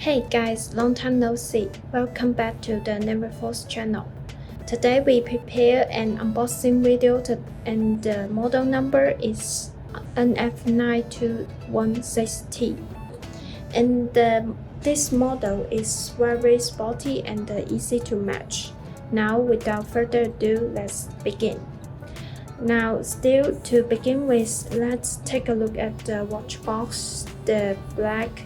Hey guys, long time no see. Welcome back to the Naviforce channel. Today we prepare an unboxing video and the model number is NF9216T. And this model is very sporty and easy to match. Now without further ado, let's begin. Now still to begin with, let's take a look at the watch box, the black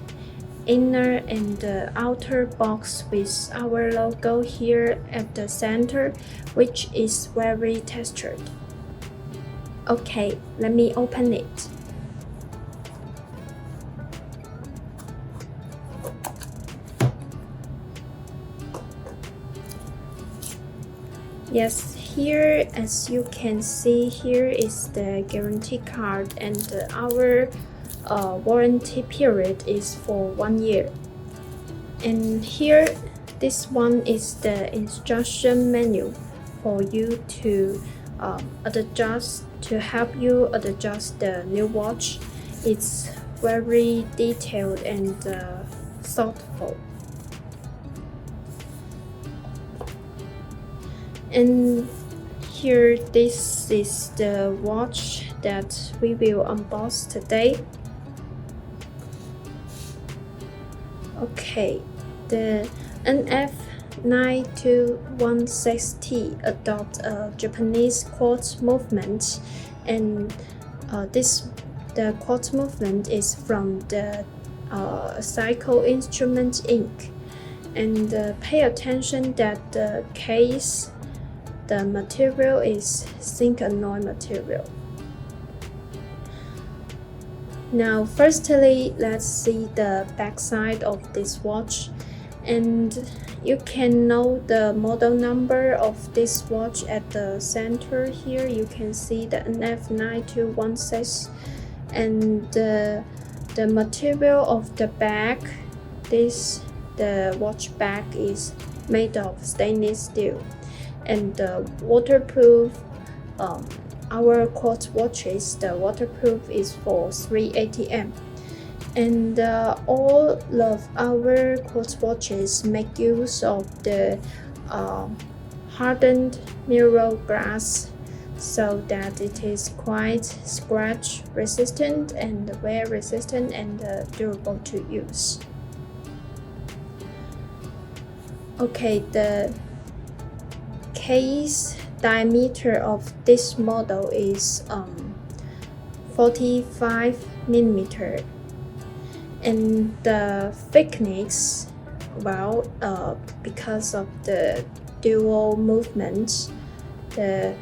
inner and the outer box with our logo here at the center, which is very textured. Okay, let me open it. Yes, here as you can see, here is the guarantee card, and our warranty period is for 1 year. And here, this one is the instruction manual for you to adjust, to help you adjust the new watch. It's very detailed and thoughtful. And here, this is the watch that we will unbox today. Okay, the NF9216T adopts a Japanese quartz movement, and the quartz movement is from the Cycle Instrument Inc. And pay attention that the case, the material is zinc alloy material. Now firstly, let's see the back side of this watch, and you can know the model number of this watch at the center. Here you can see the NF9216, and the material of the back, the watch back is made of stainless steel and waterproof. Our quartz watches, the waterproof is for 3 ATM, and all of our quartz watches make use of the hardened mirror glass, so that it is quite scratch resistant and wear resistant and durable to use. Okay, the case diameter of this model is 45 millimeter, and the thickness, well, because of the dual movement, the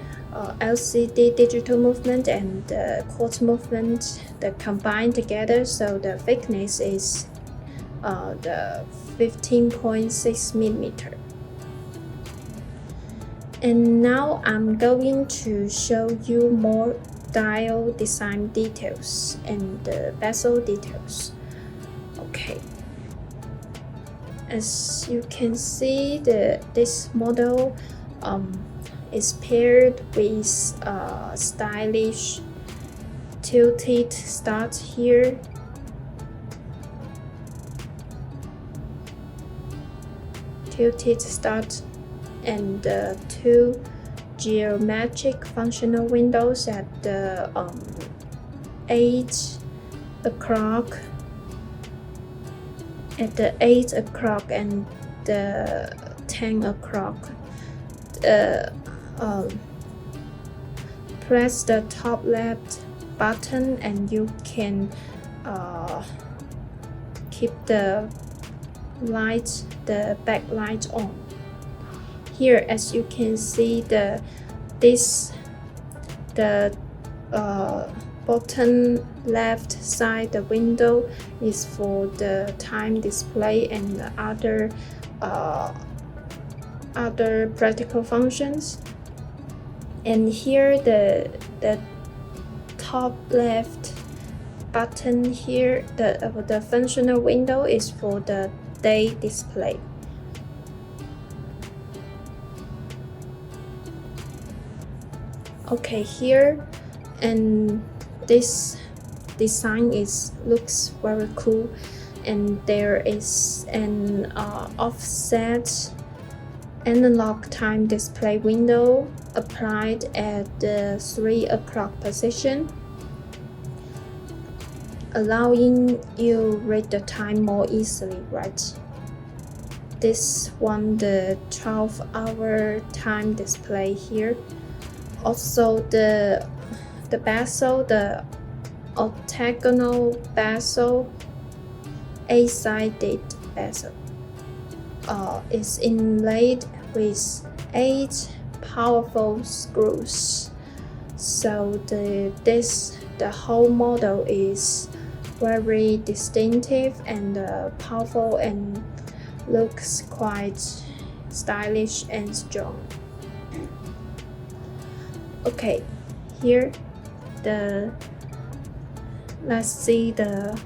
LCD digital movement and the quartz movement, the combined together, so the thickness is the 15.6 millimeter. And now I'm going to show you more dial design details and the bezel details. Okay, as you can see, this model is paired with stylish tilted stud here. Tilted stud and two geometric functional windows at the 8 o'clock, and the 10 o'clock. Press the top left button and you can keep the back light on. Here, as you can see, the bottom left side, the window is for the time display and the other practical functions. And here, the top left button here, the functional window is for the day display. Okay, here, and this design looks very cool, and there is an offset analog time display window applied at the 3 o'clock position, allowing you read the time more easily, right? This one, the 12-hour time display here. Also the bezel, the octagonal bezel, 8-sided bezel, is inlaid with 8 powerful screws. So the whole model is very distinctive and powerful and looks quite stylish and strong. Okay, here let's see the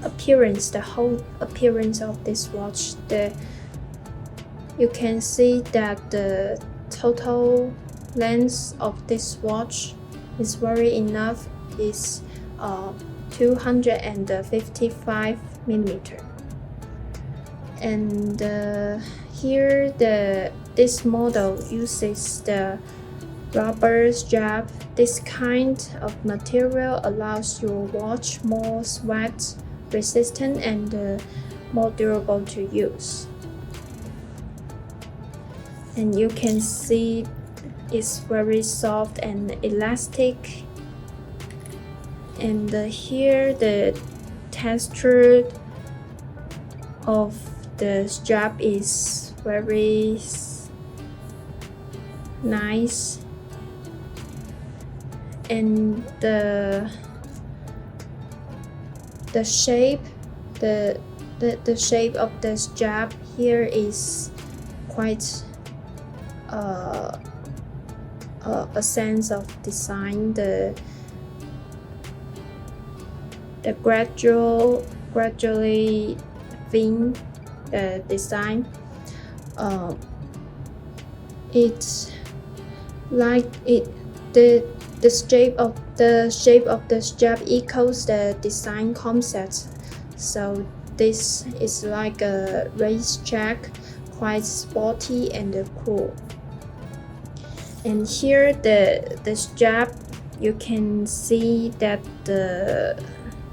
appearance, the whole appearance of this watch. You can see that the total length of this watch is very enough. It's 255 millimeter. And here this model uses the rubber strap. This kind of material allows your watch more sweat resistant and more durable to use. And you can see it's very soft and elastic. And here the texture of the strap is very nice, and the shape of the strap here is quite a sense of design. The gradually thin design. It's like the shape of the strap echoes the design concept. So this is like a racetrack, quite sporty and cool. And here the strap, you can see that the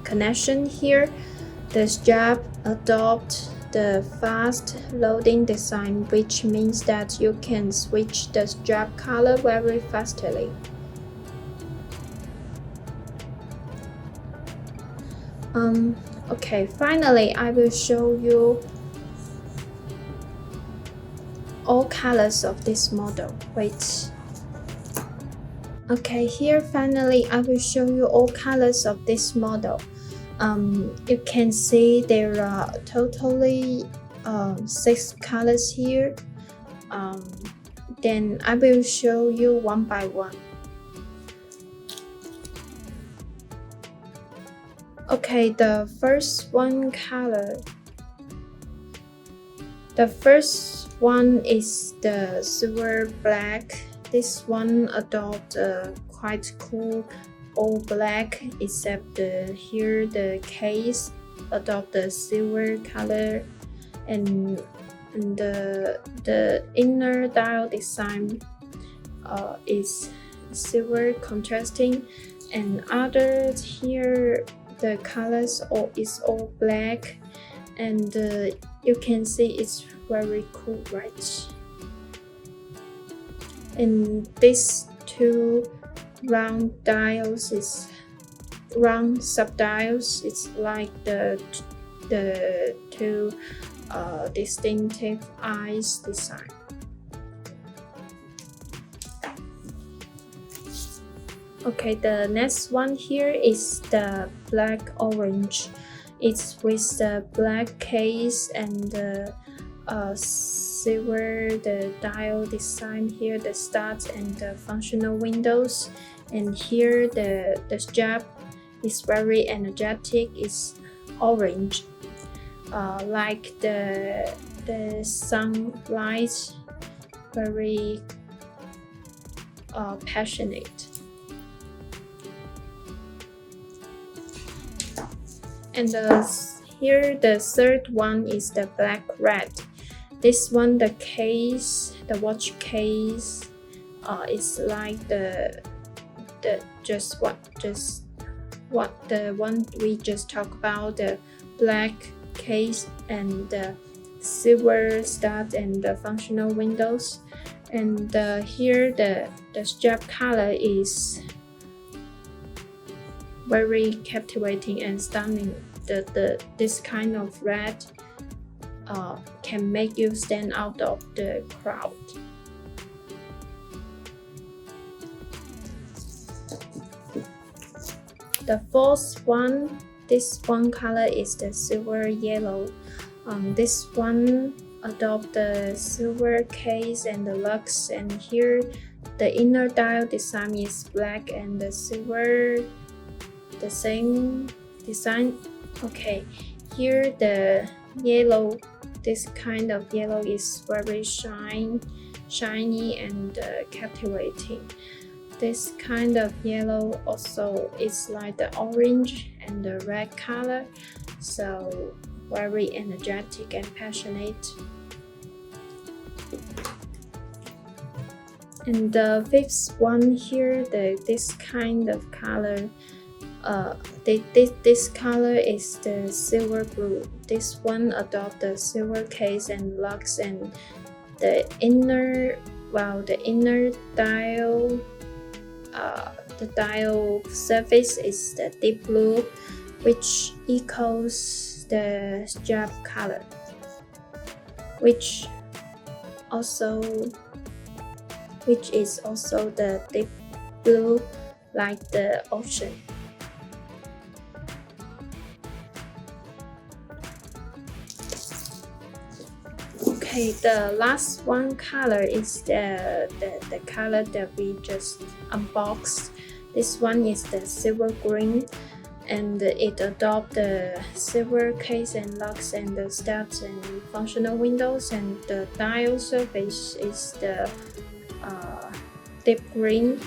connection here, the strap adopt the fast loading design, which means that you can switch the strap color very fastly. Okay, finally I will show you all colors of this model. Wait. Okay, here finally I will show you all colors of this model. You can see there are totally 6 colors here. Then I will show you one by one. Okay, the first one color. The first one is the silver black. This one adopts a quite cool all black, except here the case adopt the silver color, and the inner dial design is silver contrasting, and others here the colors is all black, and you can see it's very cool, right? And these 2 round dials is round subdials. It's like the 2 distinctive eyes design. Okay, the next one here is the black orange. It's with the black case and the silver the dial design here, the start and the functional windows. And here the strap is very energetic. It's orange, like the sunlight, very passionate. And here the third one is the black red. This one, the watch case, is like the one we just talked about, the black case and the silver stud and the functional windows. And here the strap color is very captivating and stunning. This kind of red can make you stand out of the crowd. The fourth one, this one color is the silver yellow. This one adopt the silver case and the lux, and here the inner dial design is black and the silver, the same design. Okay, here the yellow, this kind of yellow is very shiny and captivating. This kind of yellow also is like the orange and the red color, so very energetic and passionate. And the fifth one here, this kind of color, this color is the silver blue. This one adopt the silver case and lux, and the inner dial, the dial surface is the deep blue, which echoes the strap color, which is also the deep blue like the ocean. Okay, the last one color is the color that we just unboxed. This one is the silver green, and it adopts the silver case and lux and the studs and functional windows, and the dial surface is the deep green,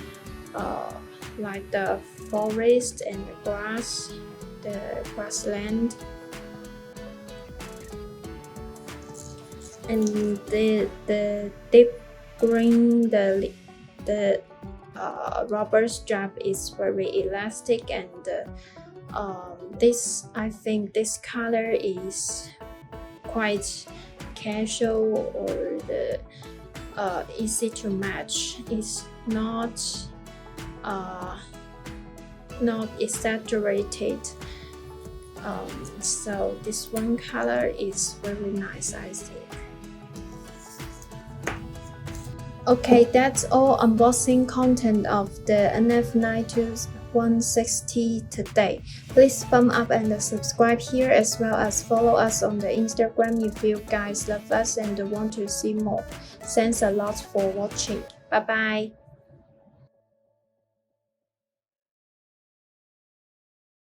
like the forest and the grassland. And the deep green, the rubber strap is very elastic, and I think this color is quite casual or easy to match. It's not exaggerated. So this one color is very nice, I think. Okay, that's all unboxing content of the NF9216T today. Please thumb up and subscribe here, as well as follow us on the Instagram if you guys love us and want to see more. Thanks a lot for watching. Bye bye.